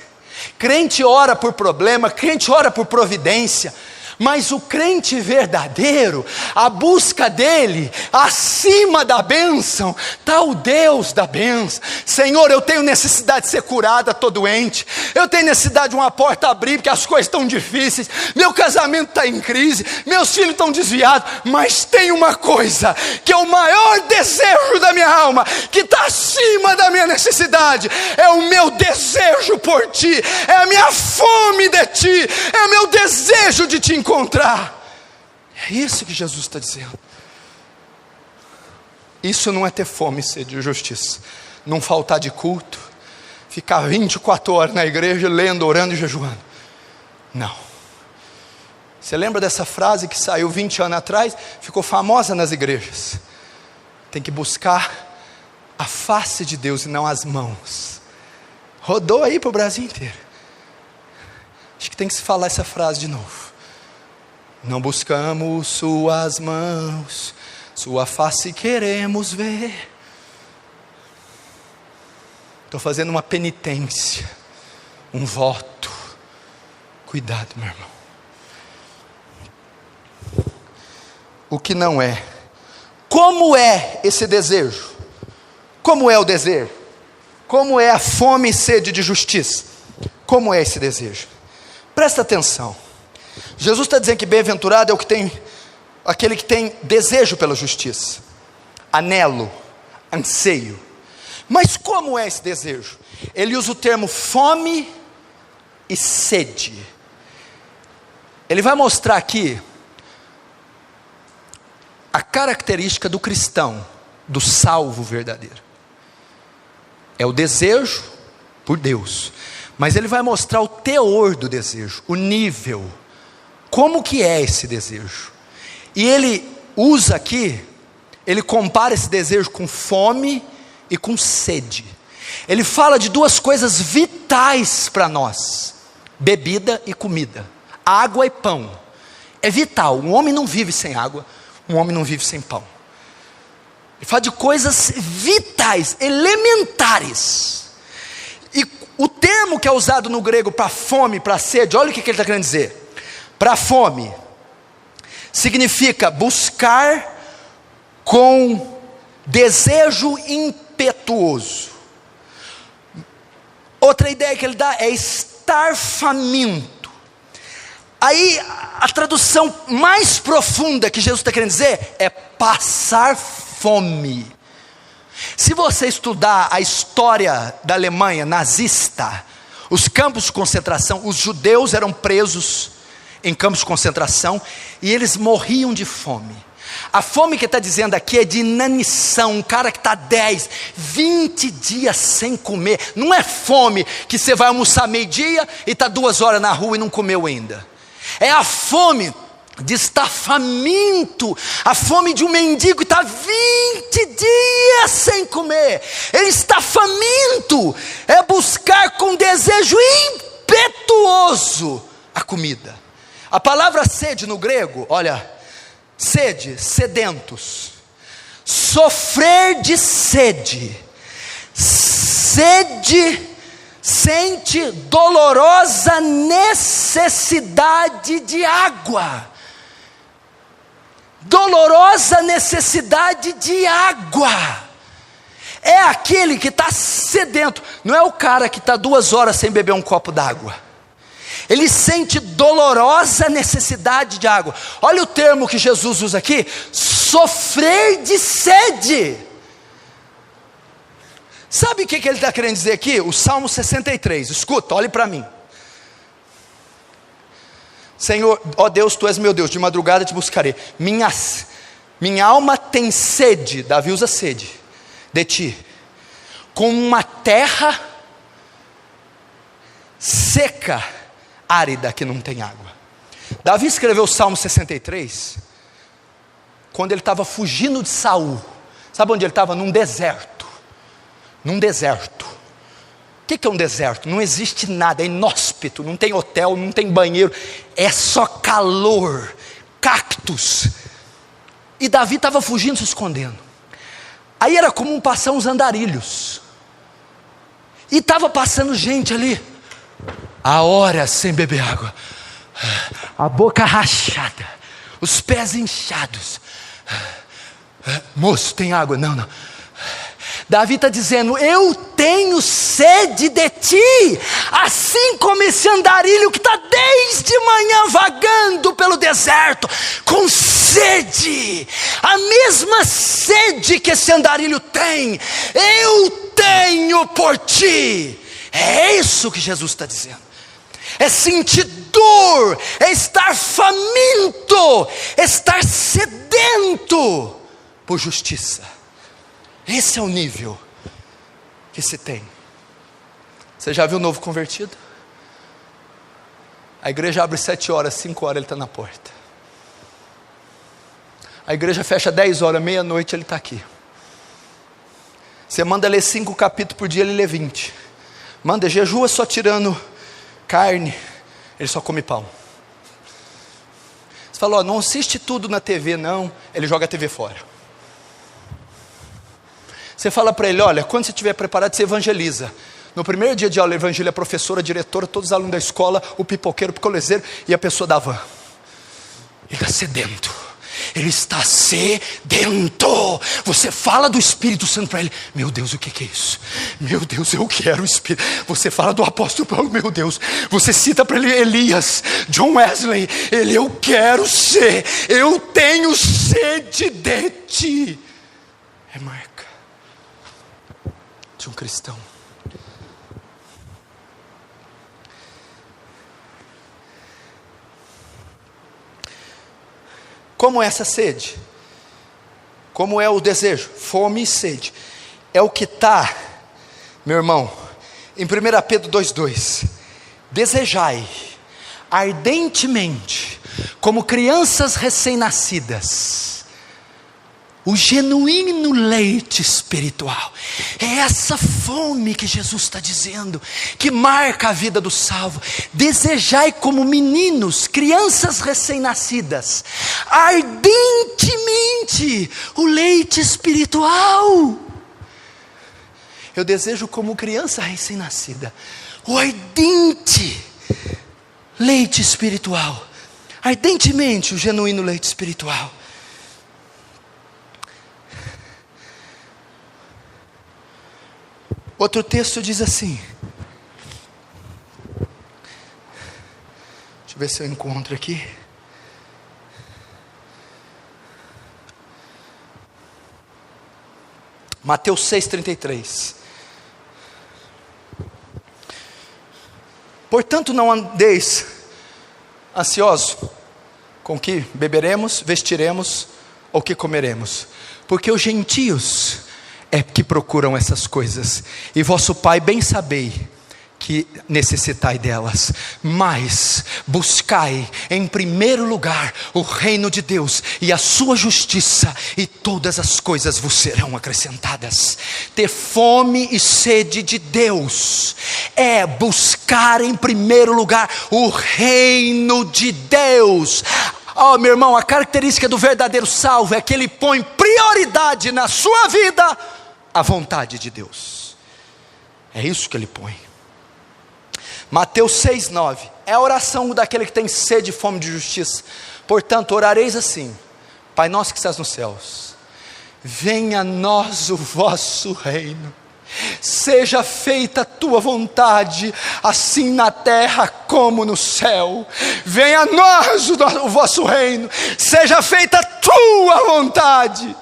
Crente ora por problema, crente ora por providência. Mas o crente verdadeiro, a busca dele, acima da bênção, está o Deus da bênção. Senhor, eu tenho necessidade de ser curada, estou doente. Eu tenho necessidade de uma porta abrir, porque as coisas estão difíceis. Meu casamento está em crise, meus filhos estão desviados. Mas tem uma coisa, que é o maior desejo da minha alma, que está acima da minha necessidade. É o meu desejo por ti, é a minha fome de ti, é o meu desejo de te encontrar. É isso que Jesus está dizendo. Isso não é ter fome e sede de justiça, não faltar de culto, ficar 24 horas na igreja lendo, orando e jejuando. Não. Você lembra dessa frase que saiu 20 anos atrás, ficou famosa nas igrejas? Tem que buscar a face de Deus e não as mãos. Rodou aí para o Brasil inteiro. Acho que tem que se falar essa frase de novo. Não buscamos suas mãos, sua face queremos ver. Estou fazendo uma penitência, um voto. Cuidado, meu irmão. O que não é. Como é esse desejo? Como é o desejo? Como é a fome e sede de justiça? Como é esse desejo? Presta atenção. Jesus está dizendo que bem-aventurado é aquele que tem desejo pela justiça, anelo, anseio. Mas como é esse desejo? Ele usa o termo fome e sede. Ele vai mostrar aqui a característica do cristão, do salvo verdadeiro. É o desejo por Deus, mas ele vai mostrar o teor do desejo, o nível. Como que é esse desejo? E ele usa aqui, ele compara esse desejo com fome e com sede. Ele fala de duas coisas vitais para nós: bebida e comida, água e pão. É vital, um homem não vive sem água, um homem não vive sem pão. Ele fala de coisas vitais, elementares. E o termo que é usado no grego para fome, para sede, olha o que ele está querendo dizer. Para fome, significa buscar com desejo impetuoso. Outra ideia que ele dá é estar faminto. Aí a tradução mais profunda que Jesus está querendo dizer é passar fome. Se você estudar a história da Alemanha nazista, os campos de concentração, os judeus eram presos em campos de concentração e eles morriam de fome. A fome que está dizendo aqui é de inanição. Um cara que está 10, 20 dias sem comer. Não é fome que você vai almoçar meio-dia e está 2 horas na rua e não comeu ainda. É a fome de estar faminto, a fome de um mendigo que está 20 dias sem comer. Ele está faminto, é buscar com desejo impetuoso a comida. A palavra sede no grego, olha, sede, sedentos, sofrer de sede, sede, sente dolorosa necessidade de água, dolorosa necessidade de água. É aquele que está sedento, não é o cara que está 2 horas sem beber um copo d'água. Ele sente dolorosa necessidade de água. Olha o termo que Jesus usa aqui: sofrer de sede. Sabe o que ele está querendo dizer aqui? O Salmo 63, escuta, olhe para mim. Senhor, ó Deus, Tu és meu Deus, de madrugada te buscarei. Minha alma tem sede, Davi usa sede, de Ti, como uma terra seca, árida, que não tem água. Davi escreveu o Salmo 63 quando ele estava fugindo de Saul. Sabe onde ele estava? Num deserto. Num deserto. O que é um deserto? Não existe nada, é inóspito, não tem hotel, não tem banheiro, é só calor, cactos. E Davi estava fugindo, se escondendo. Aí era comum passar uns andarilhos, e estava passando gente ali, há horas sem beber água, a boca rachada, os pés inchados. Moço, tem água? Não, não. Davi está dizendo: eu tenho sede de Ti, assim como esse andarilho que está desde manhã vagando pelo deserto, com sede, a mesma sede que esse andarilho tem, eu tenho por Ti. É isso que Jesus está dizendo. É sentir dor, é estar faminto, é estar sedento por justiça. Esse é o nível que se tem. Você já viu o novo convertido? A igreja abre 7 horas, 5 horas ele está na porta. A igreja fecha 10 horas, meia-noite ele está aqui. Você manda ler 5 capítulos por dia, ele lê 20. Manda, jejua só tirando carne, ele só come pão. Você falou, não assiste tudo na TV não, ele joga a TV fora. Você fala para ele, olha, quando você estiver preparado, você evangeliza. No primeiro dia de aula, ele evangeliza a professora, a diretora, todos os alunos da escola, o pipoqueiro, o picolezeiro e a pessoa da van. Ele está sedento. Ele está sedento. Você fala do Espírito Santo para ele. Meu Deus, o que é isso? Meu Deus, eu quero o Espírito. Você fala do apóstolo Paulo, meu Deus. Você cita para ele Elias, John Wesley. Ele, eu quero ser. Eu tenho sede de Ti. É marca de um cristão. Como é essa sede? Como é o desejo? Fome e sede. É o que está, meu irmão, em 1 Pedro 2,2. Desejai ardentemente, como crianças recém-nascidas. o genuíno leite espiritual. É essa fome que Jesus está dizendo, que marca a vida do salvo. Desejai como meninos, crianças recém-nascidas, ardentemente o leite espiritual. Eu desejo como criança recém-nascida, o ardente leite espiritual. Ardentemente o genuíno leite espiritual. Outro texto diz assim, deixa eu ver se eu encontro aqui. Mateus 6,33. Portanto, não andeis ansiosos com o que beberemos, vestiremos ou que comeremos, porque os gentios é que procuram essas coisas, e vosso Pai bem sabei que necessitai delas. Mas buscai em primeiro lugar o reino de Deus e a sua justiça, e todas as coisas vos serão acrescentadas. Ter fome e sede de Deus é buscar em primeiro lugar o reino de Deus. Oh, meu irmão, a característica do verdadeiro salvo é que ele põe prioridade na sua vida a vontade de Deus. É isso que ele põe. Mateus 6,9 é a oração daquele que tem sede e fome de justiça. Portanto, orareis assim: Pai nosso que estás nos céus, venha a nós o vosso reino, seja feita a tua vontade, assim na terra como no céu. Venha a nós o vosso reino, seja feita a tua vontade.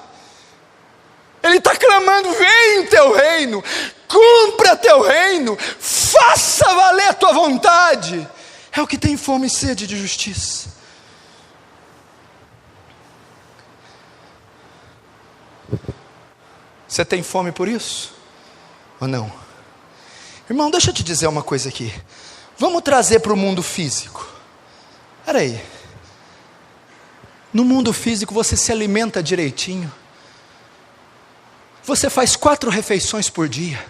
Ele está clamando: vem teu reino, cumpra teu reino, faça valer a tua vontade. É o que tem fome e sede de justiça. Você tem fome por isso? Ou não? Irmão, deixa eu te dizer uma coisa aqui. Vamos trazer para o mundo físico. Espera aí. No mundo físico você se alimenta direitinho. Você faz 4 refeições por dia.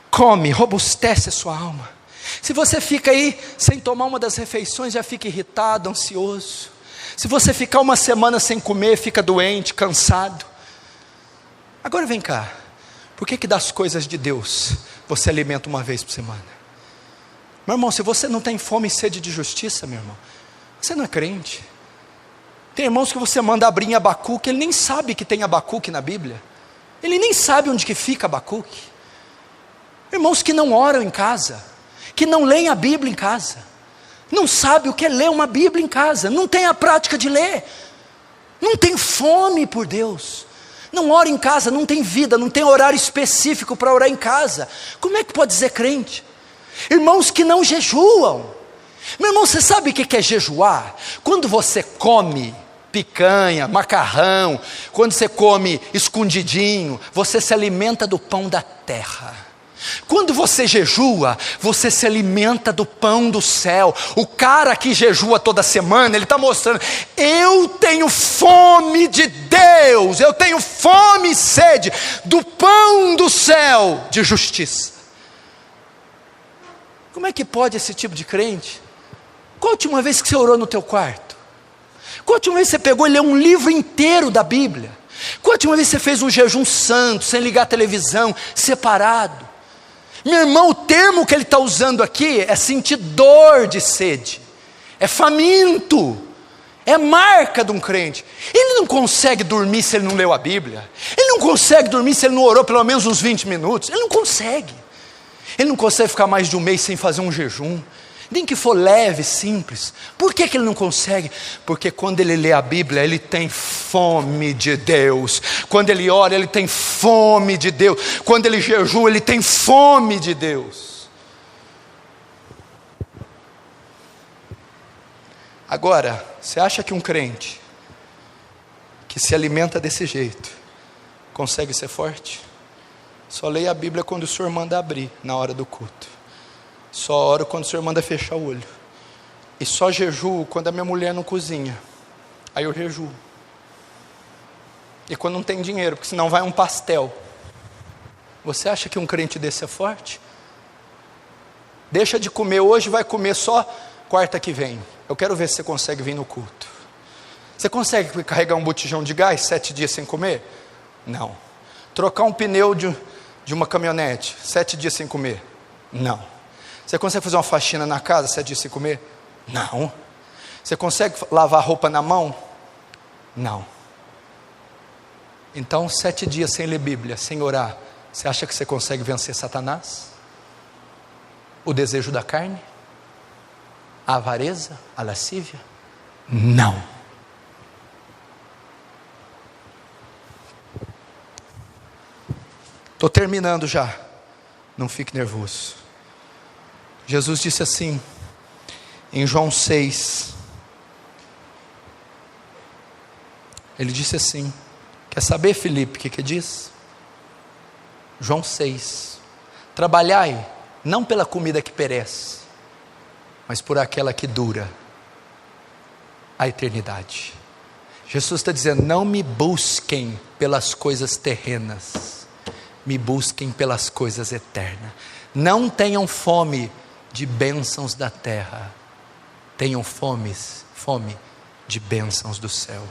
Come, robustece a sua alma. Se você fica aí sem tomar uma das refeições, já fica irritado, ansioso. Se você ficar uma semana sem comer, fica doente, cansado. Agora vem cá. Por que das coisas de Deus você alimenta uma vez por semana? Meu irmão, se você não tem fome e sede de justiça, meu irmão, você não é crente. Tem irmãos que você manda abrir em Abacuque, ele nem sabe que tem Abacuque na Bíblia. Ele nem sabe onde que fica Abacuque. Irmãos que não oram em casa, que não leem a Bíblia em casa, não sabe o que é ler uma Bíblia em casa, não tem a prática de ler, não tem fome por Deus, não ora em casa, não tem vida, não tem horário específico para orar em casa. Como é que pode ser crente? Irmãos que não jejuam. Meu irmão, você sabe o que é jejuar? Quando você come picanha, macarrão, quando você come escondidinho, você se alimenta do pão da terra. Quando você jejua, você se alimenta do pão do céu. O cara que jejua toda semana, ele está mostrando: eu tenho fome de Deus, eu tenho fome e sede do pão do céu, de justiça. Como é que pode esse tipo de crente? Qual a última vez que você orou no teu quarto? Qual a última vez que você pegou e leu um livro inteiro da Bíblia? Qual a última vez que você fez um jejum santo, sem ligar a televisão, separado? Meu irmão, o termo que ele está usando aqui é sentir dor de sede, é faminto, é marca de um crente. Ele não consegue dormir se ele não leu a Bíblia, ele não consegue dormir se ele não orou pelo menos uns 20 minutos, ele não consegue ficar mais de um mês sem fazer um jejum, nem que for leve, simples. Por que ele não consegue? Porque quando ele lê a Bíblia, ele tem fome de Deus. Quando ele ora, ele tem fome de Deus. Quando ele jejua, ele tem fome de Deus. Agora, você acha que um crente que se alimenta desse jeito consegue ser forte? Só leia a Bíblia quando o Senhor manda abrir na hora do culto. Só oro quando o Senhor manda fechar o olho. E só jejuo quando a minha mulher não cozinha. Aí eu jejuo. e quando não tem dinheiro, porque senão vai um pastel. Você acha que um crente desse é forte? Deixa de comer hoje, vai comer só quarta que vem. Eu quero ver se você consegue vir no culto. Você consegue carregar um botijão de gás 7 dias sem comer? Não. Trocar um pneu de uma caminhonete 7 dias sem comer? Não. Você consegue fazer uma faxina na casa 7 dias sem comer? Não. Você consegue lavar roupa na mão? Não. Então 7 dias sem ler Bíblia, sem orar, você acha que você consegue vencer Satanás? O desejo da carne? A avareza? A lascívia? Não. Estou terminando já. Não fique nervoso. Jesus disse assim, em João 6. Ele disse assim, quer saber, Filipe, o que diz? João 6. Trabalhai, não pela comida que perece, mas por aquela que dura a eternidade. Jesus está dizendo, não me busquem pelas coisas terrenas, me busquem pelas coisas eternas. Não tenham fome de bênçãos da terra, tenham fome de bênçãos do céu.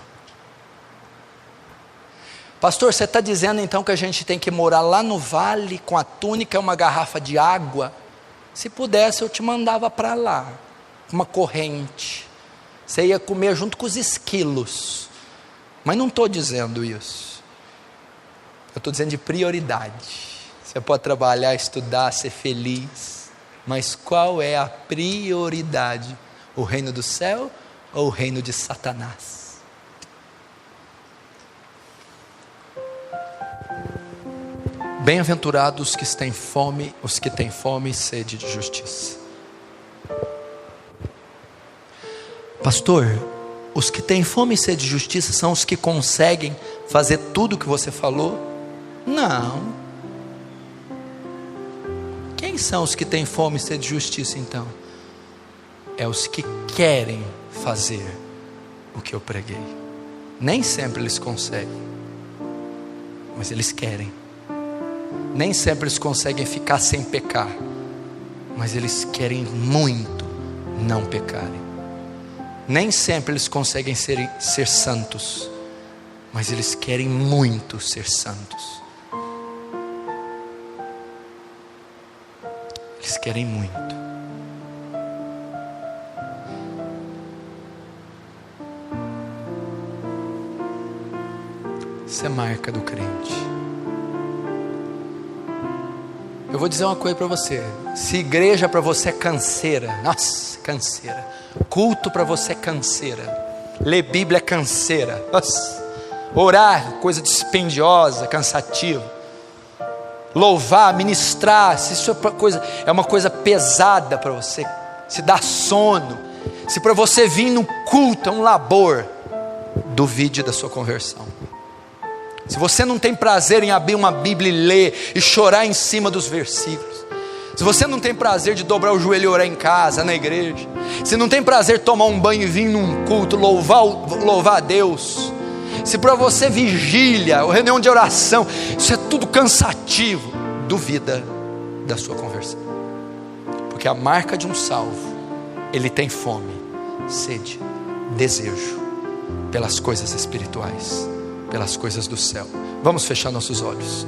Pastor, você está dizendo então que a gente tem que morar lá no vale com a túnica e uma garrafa de água? Se pudesse eu te mandava para lá, uma corrente, você ia comer junto com os esquilos, mas não estou dizendo isso, eu estou dizendo de prioridade. Você pode trabalhar, estudar, ser feliz, mas qual é a prioridade? O reino do céu ou o reino de Satanás? Bem-aventurados os que têm fome e sede de justiça. Pastor, os que têm fome e sede de justiça são os que conseguem fazer tudo o que você falou? Não. Quem são os que têm fome e sede de justiça então? É os que querem fazer o que eu preguei. Nem sempre eles conseguem, mas eles querem. Nem sempre eles conseguem ficar sem pecar, mas eles querem muito não pecarem. Nem sempre eles conseguem ser santos, mas eles querem muito ser santos. Eles querem muito. Isso é marca do crente. Eu vou dizer uma coisa para você. Se igreja para você é canseira, nossa, canseira. Culto para você é canseira. Ler Bíblia é canseira. Nossa. Orar, coisa dispendiosa, cansativa. Louvar, ministrar, se isso é uma coisa pesada para você, se dá sono, se para você vir no culto é um labor, duvide da sua conversão. Se você não tem prazer em abrir uma Bíblia e ler e chorar em cima dos versículos, se você não tem prazer de dobrar o joelho e orar em casa, na igreja, se não tem prazer de tomar um banho e vir num culto, louvar a Deus, se para você vigília, ou reunião de oração, isso é tudo cansativo, duvida da sua conversão. Porque a marca de um salvo, ele tem fome, sede, desejo pelas coisas espirituais, pelas coisas do céu. Vamos fechar nossos olhos.